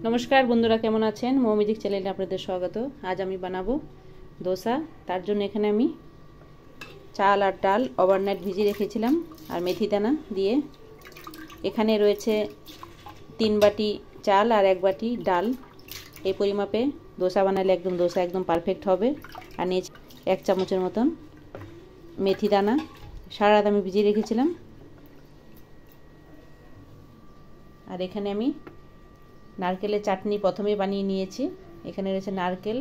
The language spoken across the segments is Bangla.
নমস্কার বন্ধুরা, কেমন আছেন? মৌমিজিক চ্যানেলে আপনাদের স্বাগত। আজ আমি বানাবো দোসা। তার জন্য এখানে আমি চাল আর ডাল ওভারনাইট ভিজিয়ে রেখেছিলাম আর মেথি দানা দিয়ে। এখানে রয়েছে 3 বাটি চাল আর 1 বাটি ডাল। এই পরিমাপে দোসা বানালে দোসা একদম পারফেক্ট হবে। আর নিয়েছি 1 চামচের মতন মেথি দানা, সারা রাত আমি ভিজিয়ে রেখেছিলাম। আর এখানে আমি নারকেলের চাটনি প্রথমে বানিয়ে নিয়েছি। এখানে রয়েছে নারকেল,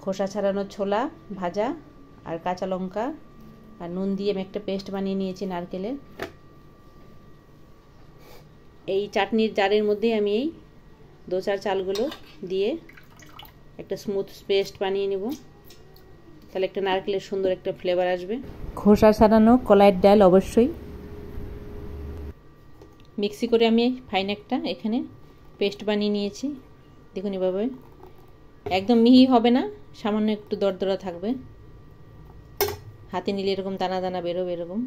খোসা ছাড়ানো ছোলা ভাজা আর কাঁচা লঙ্কা আর নুন দিয়ে আমি একটা পেস্ট বানিয়ে নিয়েছি নারকেলের। এই চাটনির জারের মধ্যে আমি এই দোসার চালগুলো দিয়ে একটা স্মুথ পেস্ট বানিয়ে নেব, তাহলে একটা নারকেলের সুন্দর একটা ফ্লেভার আসবে। খোসা ছাড়ানো কলাইয়ের ডাল অবশ্যই। মিক্সি করে আমি ফাইন একটা এখানে পেস্ট বানিয়ে নিয়েছি। দেখুন এভাবে একদম মিহি হবে না, সামান্য একটু দরদরা থাকবে। হাতে নিলে এরকম দানা দানা বেরোবে, এরকম,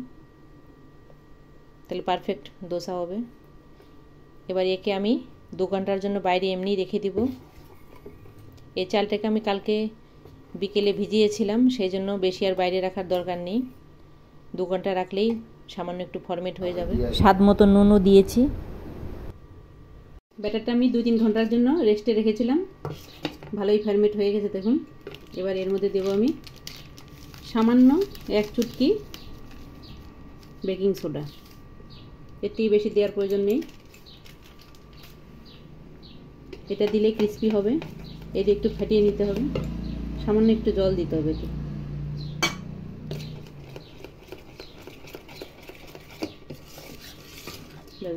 তাহলে পারফেক্ট দোসা হবে। এবার একে আমি 2 ঘন্টার জন্য বাইরে এমনি রেখে দিব। এই চালটাকে আমি কালকে বিকেলে ভিজিয়েছিলাম, সেই জন্য বেশি আর বাইরে রাখার দরকার নেই। 2 ঘন্টা রাখলেই সামান্য একটু ফরমেট হয়ে যাবে। স্বাদ মতো নুনও দিয়েছি। ব্যাটারটা আমি 2-3 ঘন্টার জন্য রেস্টে রেখেছিলাম, ভালোই ফরমেট হয়ে গেছে দেখুন। এবার এর মধ্যে দেব আমি সামান্য 1 চুটকি বেকিং সোডা। এর থেকে বেশি দেওয়ার প্রয়োজন নেই, এটা দিলে ক্রিস্পি হবে। এটা একটু ফাটিয়ে নিতে হবে, সামান্য একটু জল দিতে হবে।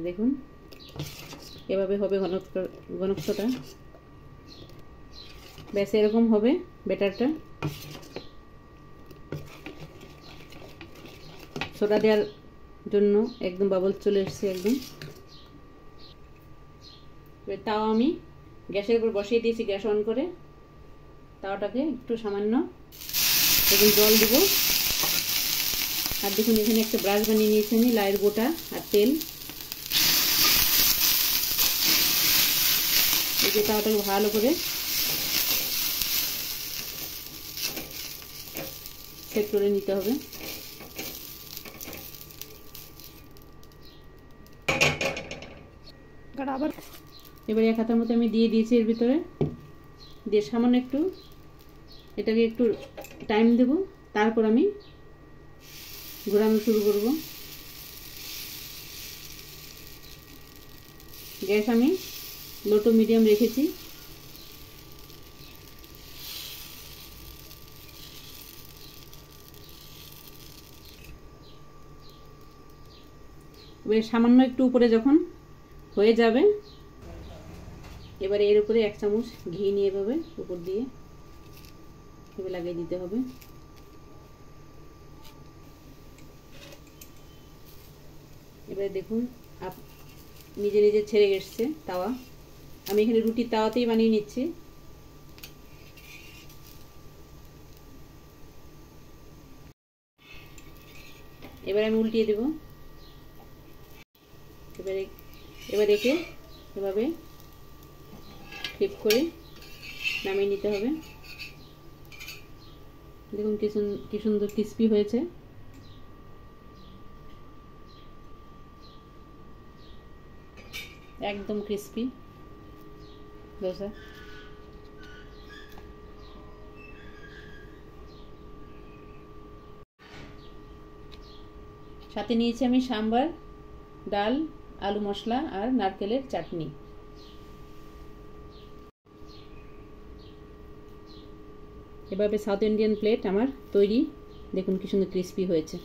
দেখুন এভাবে হবে ঘনত্বটা, ব্যাস এরকম হবে ব্যাটারটা। সোডা দেওয়ার জন্য একদম বাবল চলে এসেছে একদম। তাও আমি গ্যাসের উপর বসিয়ে দিয়েছি, গ্যাস অন করে। তাওটাকে একটু সামান্য এখন জল দিব। আর দেখুন এখানে একটা ব্রাশ বানিয়ে নিয়েছি আমি, লাউয়ের গোটা আর তেল। এই যে তাওটাকে ভালো করে সেট করে নিতে হবে। এবার 1 হাতের মতো আমি দিয়ে দিয়েছি এর ভিতরে, দিয়ে সামান্য একটু এটাকে একটু টাইম দেব, তারপর আমি ঘোরানো শুরু করব। গ্যাস আমি লো টু মিডিয়াম রেখেছি। এবারে সামান্য একটু উপরে যখন হয়ে যাবে, এবারে এর উপরে 1 চামচ ঘি নিয়ে এভাবে উপর দিয়ে এভাবে লাগিয়ে দিতে হবে। এবারে দেখুন নিজে নিজে ছেড়ে এসছে তাওয়া। আমি এখানে রুটির তাওয়াতেই বানিয়ে নিচ্ছি। এবারে আমি উল্টিয়ে দেব। এবার একে এভাবে ফ্লিপ করে নামিয়ে নিতে হবে। দেখুন কি সুন্দর ক্রিস্পি হয়েছে। একদম ক্রিস্পি দোসা। সাথে নিয়েছি আমি সাম্বার, ডাল, আলু মশলা আর নারকেলের চাটনি। এভাবে সাউথ ইন্ডিয়ান প্লেট আমার তৈরি। দেখুন কি সুন্দর ক্রিস্পি হয়েছে।